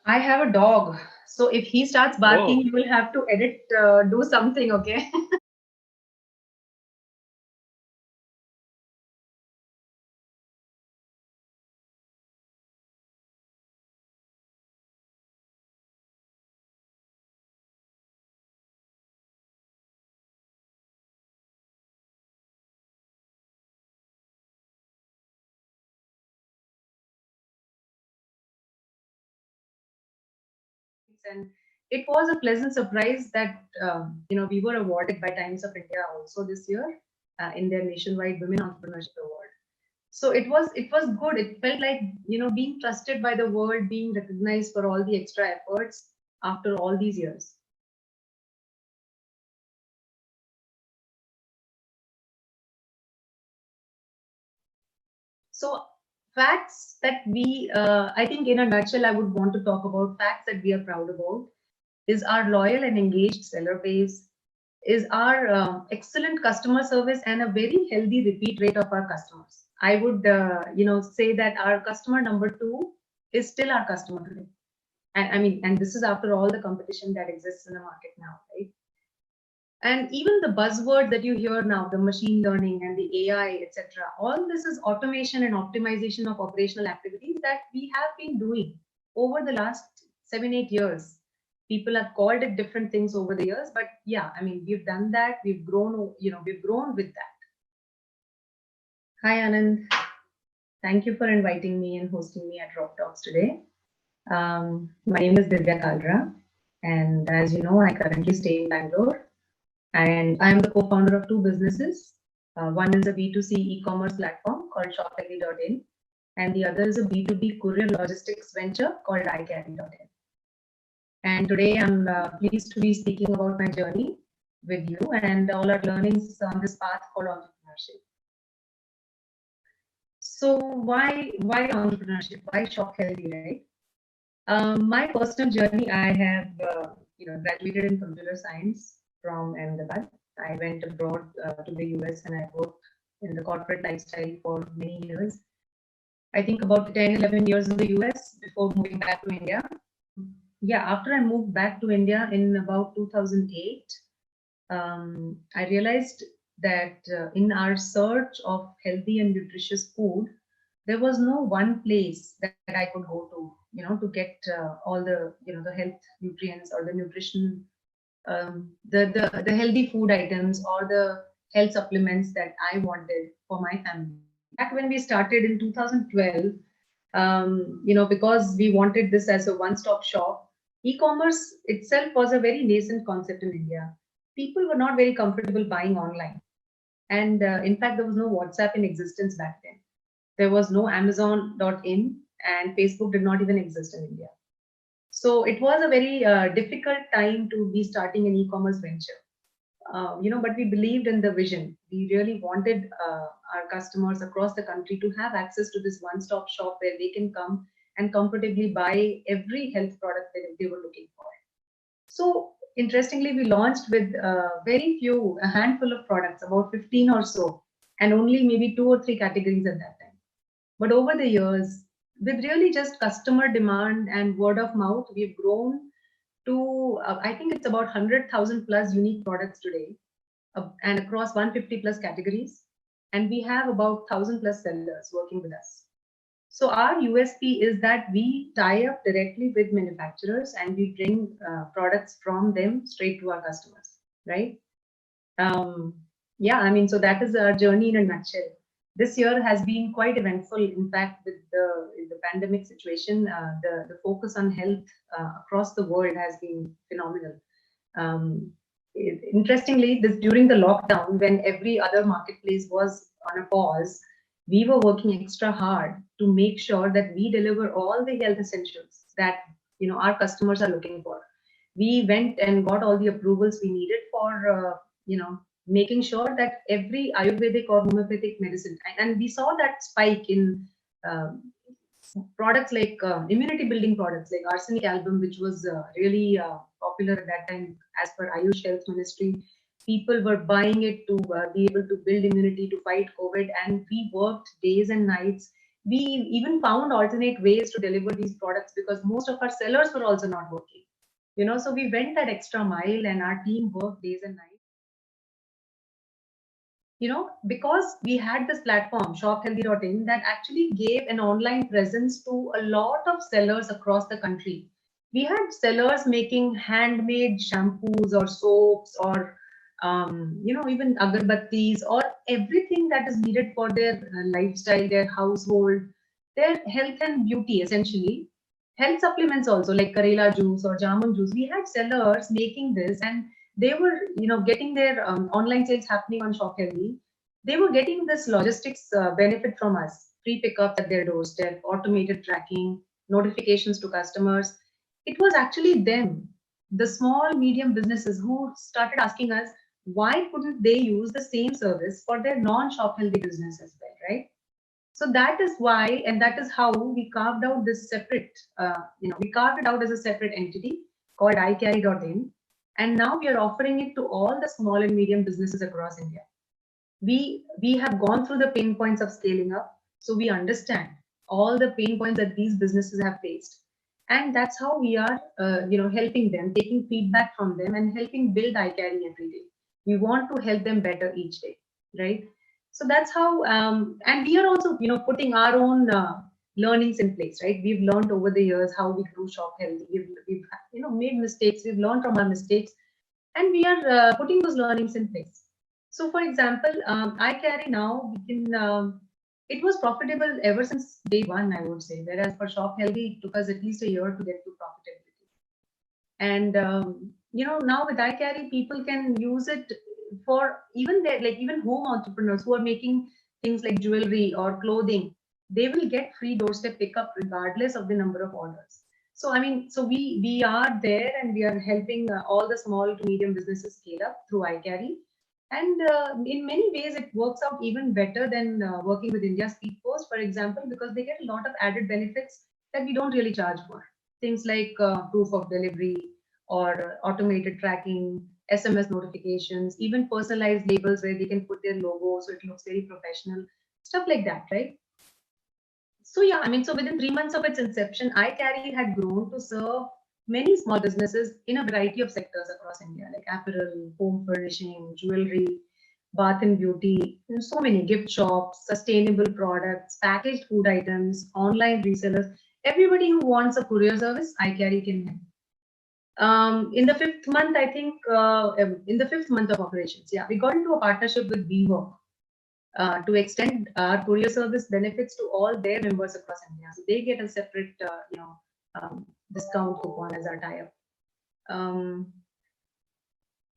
I have a dog. So if he starts barking, Oh, you will have to edit, do something, okay? And it was a pleasant surprise that we were awarded by Times of India also this year in their nationwide Women Entrepreneurship Award. So it was good. It felt like being trusted by the world, being recognized for all the extra efforts after all these years. So facts that I think in a nutshell, I would want to talk about facts that we are proud about is our loyal and engaged seller base, is our excellent customer service and a very healthy repeat rate of our customers. I would, say that our customer number two is still our customer today. And I mean, and this is after all the competition that exists in the market now, right? And even the buzzword that you hear now, the machine learning and the AI, etc., all this is automation and optimization of operational activities that we have been doing over the last 7, 8 years. People have called it different things over the years, but yeah, I mean, we've done that. We've grown, we've grown with that. Hi, Anand. Thank you for inviting me and hosting me at Rock Talks today. My name is Divya Kalra, and as you know, I currently stay in Bangalore. And I'm the co-founder of two businesses. One is a B2C e-commerce platform called shophealthy.in, and the other is a B2B courier logistics venture called iCarry.in. And today I'm pleased to be speaking about my journey with you and all our learnings on this path called entrepreneurship. So why entrepreneurship? Why shop healthy, right? My personal journey, I have graduated in computer science from Ahmedabad. I went abroad to the US and I worked in the corporate lifestyle for many years. I think about 10, 11 years in the US before moving back to India. Yeah, after I moved back to India in about 2008, I realized that in our search of healthy and nutritious food, there was no one place that I could go to to get all the health nutrients or the nutrition, the healthy food items or the health supplements that I wanted for my family. Back when we started in 2012, because we wanted this as a one-stop shop, e-commerce itself was a very nascent concept in India. People were not very comfortable buying online. And in fact, there was no WhatsApp in existence back then. There was no Amazon.in, and Facebook did not even exist in India. So it was a very difficult time to be starting an e-commerce venture. But we believed in the vision. We really wanted our customers across the country to have access to this one-stop shop where they can come and comfortably buy every health product that they were looking for. So interestingly, we launched with very few, a handful of products, about 15 or so, and only maybe two or three categories at that time. But over the years, with really just customer demand and word of mouth, we've grown to, I think it's about 100,000 plus unique products today, and across 150 plus categories. And we have about 1,000 plus sellers working with us. So our USP is that we tie up directly with manufacturers and we bring products from them straight to our customers, right? Um, yeah, I mean, so that is our journey in a nutshell. This year has been quite eventful. In fact, with the pandemic situation, the focus on health across the world has been phenomenal. Interestingly, this during the lockdown, when every other marketplace was on a pause, we were working extra hard to make sure that we deliver all the health essentials that our customers are looking for. We went and got all the approvals we needed for making sure that every Ayurvedic or homeopathic medicine, and we saw that spike in um, products like immunity building products like arsenic album, which was really popular at that time as per Ayush Health Ministry. People were buying it to be able to build immunity to fight COVID, and we worked days and nights We even found alternate ways to deliver these products because most of our sellers were also not working. So we went that extra mile and our team worked days and nights. Because we had this platform, shophealthy.in, that actually gave an online presence to a lot of sellers across the country. We had sellers making handmade shampoos or soaps or, even agarbattis or everything that is needed for their lifestyle, their household, their health and beauty, essentially. Health supplements also, like Karela juice or Jamun juice. We had sellers making this, and they were getting their online sales happening on Shop Healthy. They were getting this logistics benefit from us: free pickups at their doorstep, automated tracking, notifications to customers. It was actually them, the small medium businesses, who started asking us why couldn't they use the same service for their non-Shop Healthy business as well, right? So that is why, and that is how we carved out this separate, we carved it out as a separate entity called iCarry.in. And now we are offering it to all the small and medium businesses across India. We have gone through the pain points of scaling up, so we understand all the pain points that these businesses have faced. And that's how we are, helping them, taking feedback from them and helping build iCarry every day. We want to help them better each day, right? So that's how, and we are also, putting our own learnings in place, right? We've learned over the years how we grew Shop Healthy. We've made mistakes. We've learned from our mistakes, and we are putting those learnings in place. So, for example, iCarry now, we can. It was profitable ever since day one, I would say. Whereas for Shop Healthy, it took us at least a year to get to profitability. And now with iCarry, people can use it for even their, like, even home entrepreneurs who are making things like jewelry or clothing. They will get free doorstep pickup regardless of the number of orders. So I mean, so we are there, and we are helping all the small to medium businesses scale up through iCarry. And in many ways, it works out even better than working with India Speed Post, for example, because they get a lot of added benefits that we don't really charge for. Things like proof of delivery or automated tracking, SMS notifications, even personalized labels where they can put their logo so it looks very professional, stuff like that, right? So yeah, I mean, so within 3 months of its inception, iCarry had grown to serve many small businesses in a variety of sectors across India, like apparel, home furnishing, jewelry, bath and beauty, so many gift shops, sustainable products, packaged food items, online resellers. Everybody who wants a courier service, iCarry can help. In the fifth month, I think, in the fifth month of operations, yeah, we got into a partnership with Vivo to extend our courier service benefits to all their members across India. So they get a separate, discount coupon as our tie-up. Um,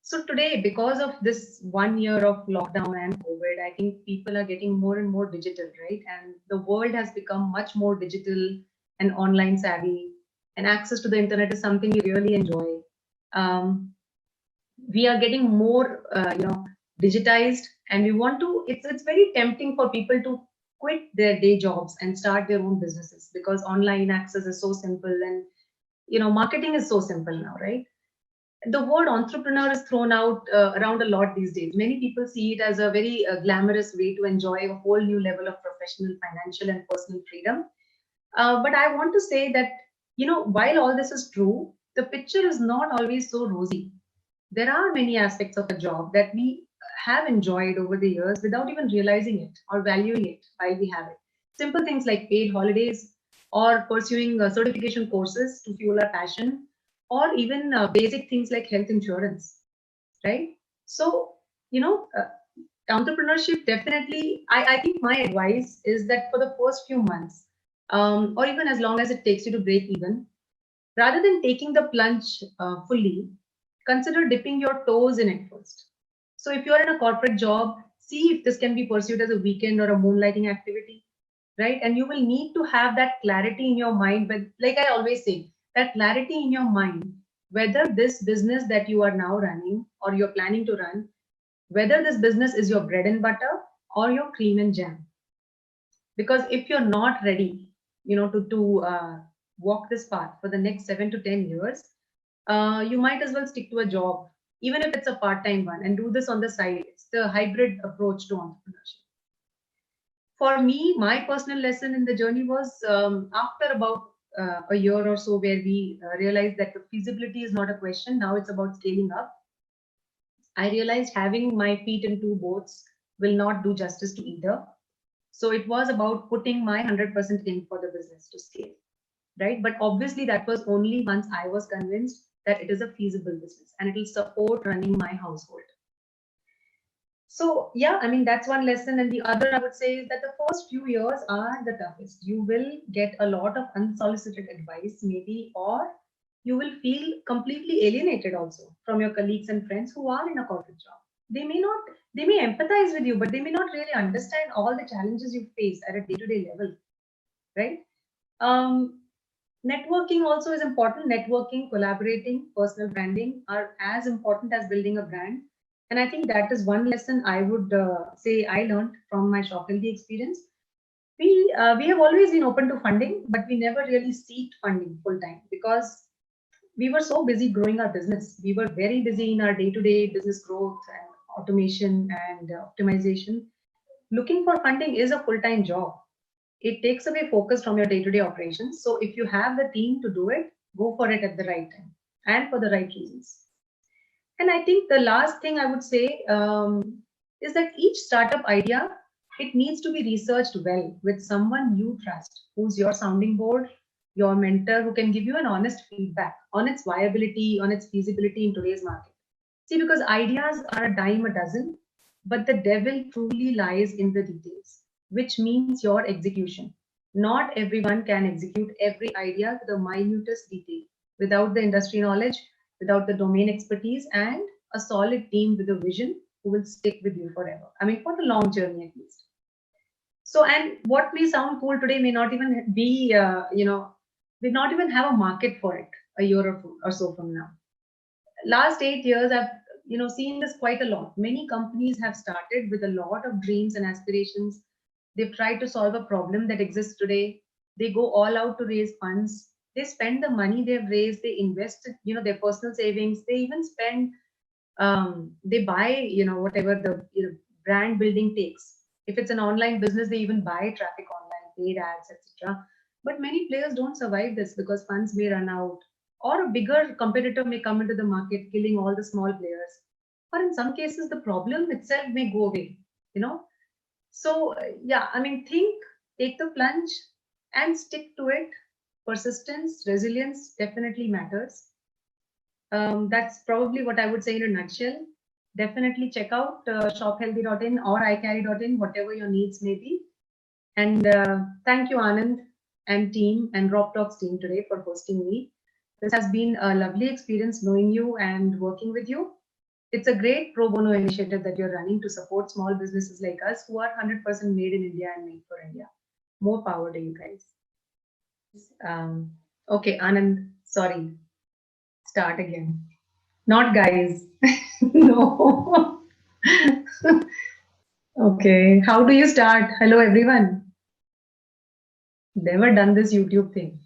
so today, because of this 1 year of lockdown and COVID, I think people are getting more and more digital, right? And the world has become much more digital and online savvy, and access to the internet is something we really enjoy. Um, we are getting more, digitized, and we want to. It's very tempting for people to quit their day jobs and start their own businesses because online access is so simple, and marketing is so simple now, right? The word entrepreneur is thrown out around a lot these days. Many people see it as a very glamorous way to enjoy a whole new level of professional, financial, and personal freedom. But I want to say that, while all this is true, the picture is not always so rosy. There are many aspects of a job that we have enjoyed over the years without even realizing it or valuing it while we have it. Simple things like paid holidays or pursuing certification courses to fuel our passion, or even basic things like health insurance, right? So, entrepreneurship definitely, I think my advice is that for the first few months, or even as long as it takes you to break even, rather than taking the plunge fully, consider dipping your toes in it first. So if you're in a corporate job, see if this can be pursued as a weekend or a moonlighting activity, right? And you will need to have that clarity in your mind. But like I always say, that clarity in your mind, whether this business that you are now running or you're planning to run, whether this business is your bread and butter or your cream and jam. Because if you're not ready, to walk this path for the next 7 to 10 years, you might as well stick to a job, even if it's a part-time one, and do this on the side. It's the hybrid approach to entrepreneurship. for me, my personal lesson in the journey was after about a year or so, where we realized that the feasibility is not a question. Now it's about scaling up. I realized having my feet in two boats will not do justice to either. So it was about putting my 100% in for the business to scale, right? But obviously, that was only once I was convinced that it is a feasible business and it will support running my household. So yeah, I mean, that's one lesson. And the other I would say is that the first few years are the toughest. You will get a lot of unsolicited advice, maybe, or you will feel completely alienated also from your colleagues and friends who are in a corporate job. They may not, they may empathize with you, but they may not really understand all the challenges you face at a day-to-day level, right? Um, Networking also is important. Networking, collaborating, personal branding are as important as building a brand. And I think that is one lesson I would say I learned from my Shop Healthy experience. We have always been open to funding, but we never really seeked funding full time because we were so busy growing our business. We were very busy in our day-to-day business growth and automation and optimization. Looking for funding is a full-time job. It takes away focus from your day-to-day operations. So if you have the team to do it, go for it at the right time and for the right reasons. And I think the last thing I would say is that each startup idea, it needs to be researched well with someone you trust, who's your sounding board, your mentor, who can give you an honest feedback on its viability, on its feasibility in today's market. See, because ideas are a dime a dozen, but the devil truly lies in the details, which means your execution. Not everyone can execute every idea to the minutest detail without the industry knowledge, without the domain expertise, and a solid team with a vision who will stick with you forever. I mean, for the long journey at least. So, and what may sound cool today may not even be, we not even have a market for it a year or so from now. Last 8 years, I've seen this quite a lot. Many companies have started with a lot of dreams and aspirations. They've tried to solve a problem that exists today. They go all out to raise funds. They spend the money they've raised. They invest, their personal savings. They even spend. They buy, whatever the brand building takes. If it's an online business, they even buy traffic online, paid ads, etc. But many players don't survive this because funds may run out, or a bigger competitor may come into the market, killing all the small players. Or in some cases, the problem itself may go away. You know, so yeah, I mean, take the plunge, and stick to it. Persistence, resilience definitely matters. That's probably what I would say in a nutshell. Definitely check out shophealthy.in or icarry.in, whatever your needs may be. And thank you, Anand and team and Rob Talks team today for hosting me. This has been a lovely experience knowing you and working with you. It's a great pro bono initiative that you're running to support small businesses like us who are 100% made in India and made for India. More power to you guys. Okay, Anand, sorry. Start again. Not guys. No. Okay. How do you start? Hello, everyone. Never done this YouTube thing.